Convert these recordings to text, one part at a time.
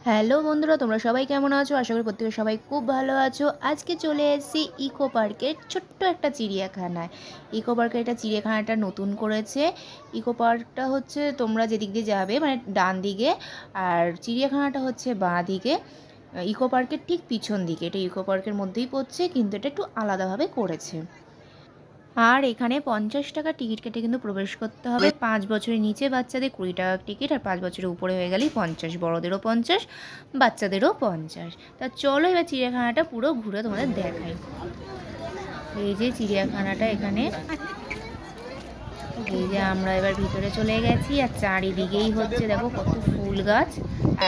Hello বন্ধুরা, তোমরা সবাই কেমন আছো? আশা করি প্রত্যেকে সবাই খুব ভালো আছো। আজকে চলে এসেছি ইকো পার্কের ছোট্ট একটা চিড়িয়াখানায়। ইকো পার্কের একটা চিড়িয়াখানাটা নতুন করেছে। ইকো পার্কটা হচ্ছে তোমরা যেদিক দিয়ে যাবে মানে ডান দিকে, আর চিড়িয়াখানাটা হচ্ছে বাঁ দিকে। ইকো পার্কের ঠিক পিছন দিকে। এটা ইকো পার্কের মধ্যেই পড়ছে, কিন্তু এটা একটু আলাদাভাবে করেছে। আর এখানে ৫০ টাকা টিকিট কেটে কিন্তু প্রবেশ করতে হবে। ৫ বছরের নিচে বাচ্চাদের ২০ টাকা টিকিট, আর ৫ বছরের উপরে হয়ে গেলেই ৫০, বড়দেরও ৫০, বাচ্চাদেরও ৫০। তা চলো এবার চিড়িয়াখানাটা পুরো ঘুরে তোমাদের দেখাই। এই যে চিড়িয়াখানাটা এখানে, এই যে আমরা এবার ভিতরে চলে গেছি, আর চারিদিকেই হচ্ছে দেখো কত ফুল গাছ।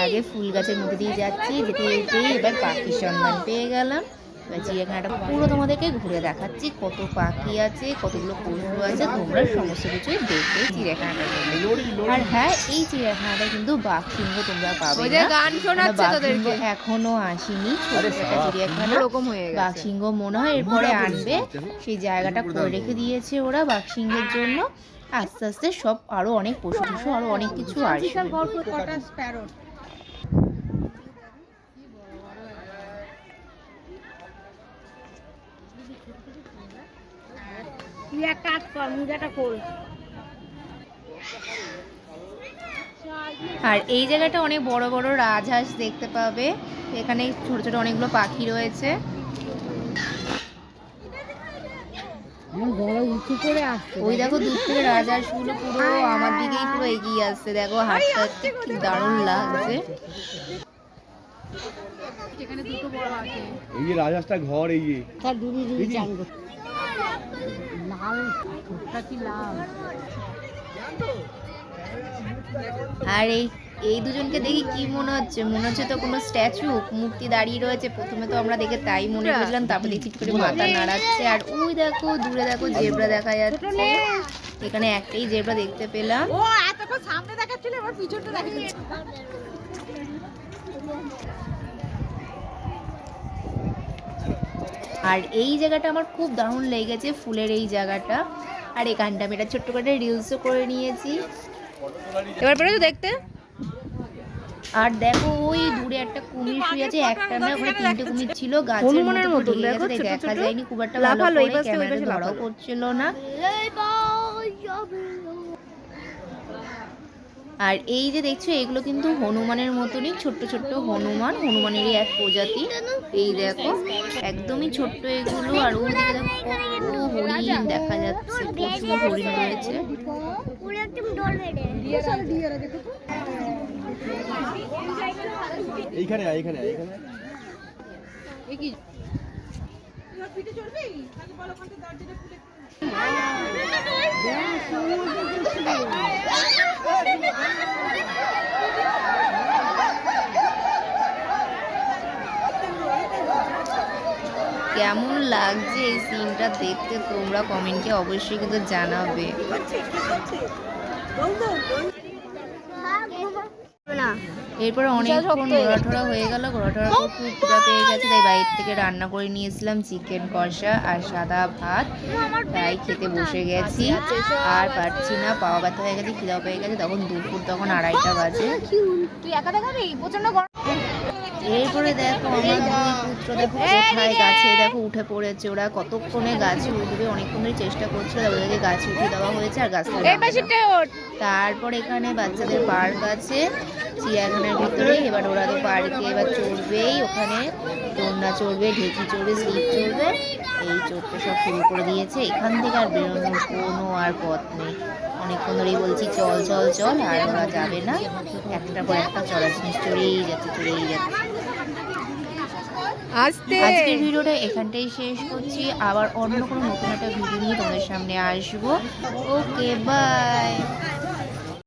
আগে ফুল গাছের মধ্যে দিয়ে যাচ্ছি, যেতে যেতেই এবার পাখির সন্ধান পেয়ে গেলাম। এবার চিড়িয়াখানাটা পুরো তোমাদেরকে ঘুরে দেখাচ্ছি, কত পাখি আছে, কতগুলো পশু আছে, তোমরা সমস্ত কিছুই দেখবে চিড়িয়াখানাটার মধ্যে। আর হ্যাঁ, এই চিড়িয়াখানাটা কিন্তু বাঘ সিংহ তোমরা পাবে না, বাঘ সিংহ এখনো আসেনি। ছোট একটা চিড়িয়াখানা, বাঘ সিংহ মনে হয় এরপরে আনবে, সেই জায়গাটা করে রেখে দিয়েছে ওরা বাঘ সিংহের জন্য। আস্তে আস্তে সব আরো অনেক পশু টশু আরো অনেক কিছু আসবে। আর এই জায়গাটা অনেক বড় বড় রাজহাঁস দেখতে পাবে। এখানে ছোট ছোট অনেকগুলো পাখি রয়েছে। ওই দেখো দূর থেকে রাজহাঁসগুলো পুরো আমার দিকেই পুরো এগিয়ে আসছে, দেখো হাঁটতে হাঁটতে কি দারুণ লাগছে। এই যে রাজহাঁসটা ঘর, এই যে আর এই দুজনকে দেখি কি মনে হচ্ছে? মনে হচ্ছে তো কোনো স্ট্যাচু মূর্তি দাঁড়িয়ে রয়েছে। প্রথমে তো আমরা দেখে তাই মনে করেছিলাম, তারপর দেখছি করে মাথা নাড়াচ্ছে। আর ওই দেখো দূরে দেখো জেব্রা দেখা যাচ্ছে। এখানে একটাই জেব্রা দেখতে পেলাম। আর এই জায়গাটা আমার খুব দারুণ লেগেছে, ফুলের এই জায়গাটা। আর এখানটা আমি এটা ছোট্ট করে রিলসও করে নিয়েছি। এবার পরে তো দেখতে। আর দেখো ওই দূরে একটা কুমির শুয়ে আছে, একটা না ওখানে 3টে কুমির ছিল, গাছের মধ্যে ঢেকে গেছে, দেখা যায়নি খুব একটা ভালো করে, ক্যামেরাতে ধরাও করছিল না। আর এই যে দেখছো এগুলো কিন্তু হনুমানের মতনই ছোট্ট ছোট্ট হনুমানেরই এক প্রজাতি। এই দেখো একদমই ছোট্ট এগুলো। আর ওদিকে দেখো কত হরিণ দেখা যাচ্ছে, প্রচুর হরিণ রয়েছে। এইখানে এইখানে এইখানে কেমন লাগছে এই সিনটা দেখতে তোমরা কমেন্টে অবশ্যই কিন্তু জানাবে। এরপর অনেকক্ষণ ঘোরাটোরা হয়ে গেল, ঘোরাটোরা খুব ক্ষুধা পেয়ে গেছে, তাই বাইরে থেকে রান্না করে নিয়েছিলাম চিকেন কষা আর সাদা ভাত। তাই খেতে বসে গেছি, আর পারছি না, পাওয়া ব্যথা হয়ে গেছে, খিদাও পেয়ে গেছে। তখন দুপুর, তখন 2:30টা বাজে। এরপরে দেখো আমার 2 পুত্র দেখো কোথায় গাছে দেখো উঠে পড়েছে। ওরা কতক্ষণে গাছে উঠবে, অনেকক্ষণ ধরে চেষ্টা করছিল, ওদেরকে গাছে উঠে দেওয়া হয়েছে। আর গাছ তারপর এখানে বাচ্চাদের পার্ক আছে চিড়িয়াখানার ভিতরে। এবার ওরা তো পার্কে এবার চড়বেই, ওখানে দোলনা চড়বে, ঢেঁকি চড়বে, স্লিপ চড়বে, এই চড়তে সব শুরু করে দিয়েছে। এখান থেকে আর বেরোনোর কোনো আর পথ নেই। অনেকক্ষণ ধরেই বলছি চল চল চল, আর ওরা যাবে না, একটার পর একটা চড়ার জিনিস চড়েই যাচ্ছে। আজকের ভিডিওটা এখানটাই শেষ করছি। আবার অন্য কোনো নতুন একটা ভিডিও নিয়ে তোমাদের সামনে আসবো। ওকে, বাই।